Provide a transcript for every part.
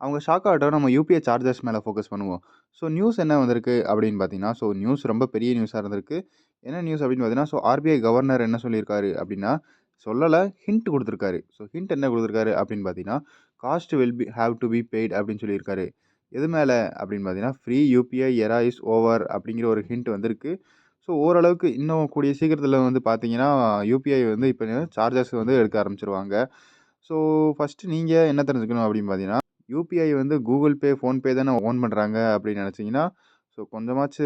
அவங்க ஷாக் ஆகட்டும். நம்ம யுபிஐ சார்ஜஸ் மேல ஃபோக்கஸ் பண்ணுவோம். ஸோ நியூஸ் என்ன வந்திருக்கு அப்படின்னு பார்த்தீங்கன்னா, ஸோ நியூஸ் ரொம்ப பெரிய நியூஸா இருந்திருக்கு. என்ன நியூஸ் அப்படின்னு பார்த்தீங்கன்னா, ஸோ ஆர்பிஐ கவர்னர் என்ன சொல்லியிருக்காரு அப்படின்னா, சொல்லல ஹிண்ட் குடுத்துருக்காரு. ஸோ ஹிண்ட் என்ன குடுத்துருக்காரு அப்படின்னு பார்த்தீங்கன்னா, cost will be have to be paid அப்படின்னு சொல்லியிருக்காரு. எது மேல அப்படின்னு பார்த்தீங்கன்னா, free UPI era is over அப்படிங்கிற ஒரு ஹிண்ட் வந்திருக்கு. ஸோ ஓரளவுக்கு இன்னும் கூடிய சீக்கிரத்தில வந்து பார்த்தீங்கன்னா, யுபிஐ வந்து இப்ப சார்ஜஸ் வந்து எடுக்க ஆரம்பிச்சுருவாங்க. ஸோ ஃபர்ஸ்ட்டு நீங்க என்ன தெரிஞ்சுக்கணும் அப்படின்னு பார்த்தீங்கன்னா, யுபிஐ வந்து கூகுள் பே, ஃபோன்பே தானே ஓன் பண்றாங்க அப்படின்னு நெனச்சீங்கன்னா, ஸோ கொஞ்சமாச்சு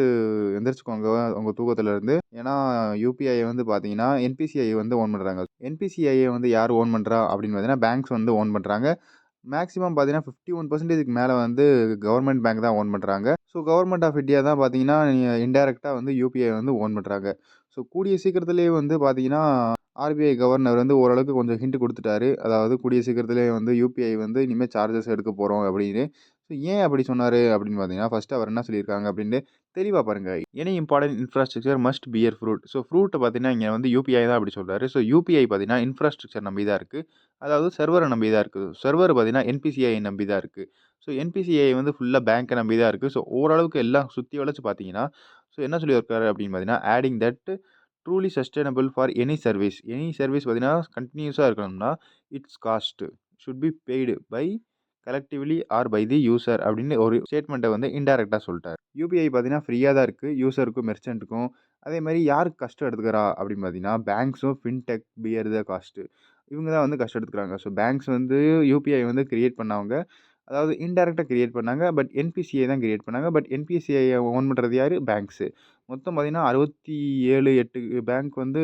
எந்திரிச்சுக்கோங்க உங்க தூக்கத்துல இருந்து. ஏன்னா யுபிஐ வந்து பார்த்தீங்கன்னா, என்பிசிஐ வந்து ஓன் பண்றாங்க. என்பிசிஐய வந்து யார் ஓன் பண்றா அப்படின்னு பார்த்தீங்கன்னா, பேங்க்ஸ் வந்து ஓன் பண்றாங்க. மேக்ஸிமம் பார்த்தீங்கன்னா 51%க்கு மேல வந்து கவர்மெண்ட் பேங்க் தான் ஓன் பண்றாங்க. ஸோ கவர்மெண்ட் ஆஃப் இந்தியா தான் பார்த்தீங்கன்னா, இன்டைரக்ட்டா வந்து யுபிஐ வந்து ஓன் பண்றாங்க. ஸோ கூடிய சீக்கிரத்திலேயே வந்து பார்த்தீங்கன்னா, ஆர்பிஐ கவர்னர் வந்து ஓரளவுக்கு கொஞ்சம் ஹிண்ட் குடுத்துட்டாரு. அதாவது கூடிய சீக்கிரத்திலேயே வந்து யுபிஐ வந்து இனிமே சார்ஜஸ் எடுக்க போறோம் அப்படின்னு. ஸோ ஏன் அப்படி சொன்னாரு அப்படின்னு பார்த்தீங்கன்னா, ஃபர்ஸ்ட்டு அவர் என்ன சொல்லியிருக்காங்க அப்படின்னு தெளிவா பாருங்க. Any important infrastructure must bear fruit. So fruit பார்த்தீங்கன்னா, இங்க வந்து யுபிஐ தான் அப்படி சொல்றாரு. ஸோ யுபிஐ பார்த்தீங்கன்னா, இன்ஃப்ராஸ்ட்ரக்சர் நம்பி தான் இருக்கு. அதாவது சர்வர நம்பி தான் இருக்கு. சர்வர் பார்த்தீங்கன்னா, என்பிசிஐ நம்பி தான் இருக்கு. ஸோ என்பிசிஐ வந்து ஃபுல்லா பேங்க்க நம்பி தான் இருக்கு. ஸோ ஓரளவுக்கு எல்லாம் சுத்தி வளைச்சு பார்த்தீங்கன்னா, ஸோ என்ன சொல்லியிருக்காரு அப்படின்னு பார்த்தீங்கன்னா, adding that truly sustainable for any service. Any service பார்த்தீங்கன்னா, கன்டினியூஸா இருக்கணும்னா, its cost should be paid by collectively or by the user அப்படின்னு ஒரு ஸ்டேட்மெண்ட்ட வந்து இன்டைரக்ட்டா சொல்ட்டாரு. யுபிஐ பார்த்தீங்கன்னா, ஃப்ரீயா தான் இருக்கு. யூசருக்கும், மெர்ச்சன்ட்டுக்கும். அதே மாரி யாரு கஷ்டம் எடுத்துக்கிறா அப்படின்னு பார்த்தீங்கன்னா, பேங்க்ஸும், ஃபின்டெக் பியர் த காஸ்ட். இவங்க தான் வந்து கஷ்டம் எடுத்துக்கிறாங்க. ஸோ பேங்க்ஸ் வந்து யுபிஐ வந்து கிரியேட் பண்ணவங்க. அதாவது இன்டைரக்ட்டா கிரியேட் பண்ணாங்க. பட் என்பிசிஐ தான் கிரியேட் பண்ணாங்க. பட் என்பிசிஐய ஓன் பண்றது யாரு? பேங்க்ஸு. மொத்தம் பார்த்தீங்கன்னா 67, 8 பேங்க் வந்து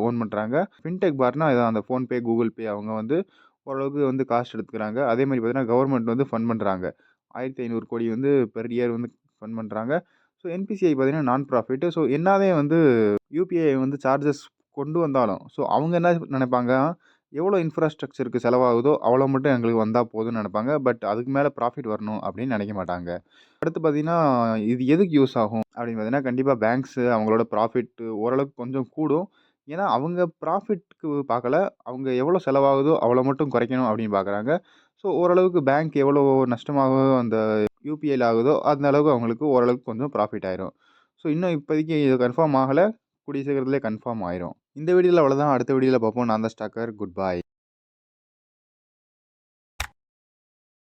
ஓன் பண்றாங்க. ஃபின்டெக் பார்னா இதான் அந்த ஃபோன்பே, கூகுள் பே அவங்க வந்து ஓரளவுக்கு வந்து காஸ்ட் எடுத்துக்கிறாங்க. அதே மாரி பார்த்தீங்கன்னா, கவர்மெண்ட் வந்து ஃபண்ட் பண்றாங்க. 1500 கோடி வந்து பெர் இயர் வந்து ஃபண்ட் பண்றாங்க. ஸோ என்பிசிஐ பார்த்தீங்கன்னா நான் ப்ராஃபிட். ஸோ என்னாதான் வந்து யுபிஐ வந்து சார்ஜஸ் கொண்டு வந்தாலும், ஸோ அவங்க என்ன நெனைப்பாங்க, எவ்வளோ இன்ஃப்ராஸ்ட்ரக்சருக்கு செலவாகுதோ, அவ்வளோ மட்டும் எங்களுக்கு வந்தா போதும்னு நெனைப்பாங்க. பட் அதுக்கு மேல ப்ராஃபிட் வரணும் அப்படின்னு நெனைக்க மாட்டாங்க. அடுத்து பார்த்தீங்கன்னா, இது எதுக்கு யூஸ் ஆகும் அப்படின்னு பார்த்தீங்கன்னா, கண்டிப்பா பேங்க்ஸு அவங்களோட ப்ராஃபிட் ஓரளவுக்கு கொஞ்சம் கூடும். ஏன்னா, அவங்க ப்ராஃபிட்க்கு பார்க்கல. அவங்க எவ்வளோ செலவாகுதோ, அவ்வளோ மட்டும் குறைக்கணும் அப்படின்னு பார்க்குறாங்க. ஸோ, ஓரளவுக்கு பேங்க் எவ்வளோ நஷ்டமாகுதோ அந்த யுபிஐல ஆகுதோ, அந்த அளவுக்கு அவங்களுக்கு ஓரளவுக்கு கொஞ்சம் ப்ராஃபிட் ஆயிரும். ஸோ, இன்னும் இப்போதைக்கு இது கன்ஃபார்ம் ஆகல. கூடிய சீக்கிரத்திலே கன்ஃபார்ம் ஆயிரும். இந்த வீடியோல அவ்வளோதான். அடுத்த வீடியோல பார்ப்போம். நான் தான் ஸ்டாக்கர். Good bye.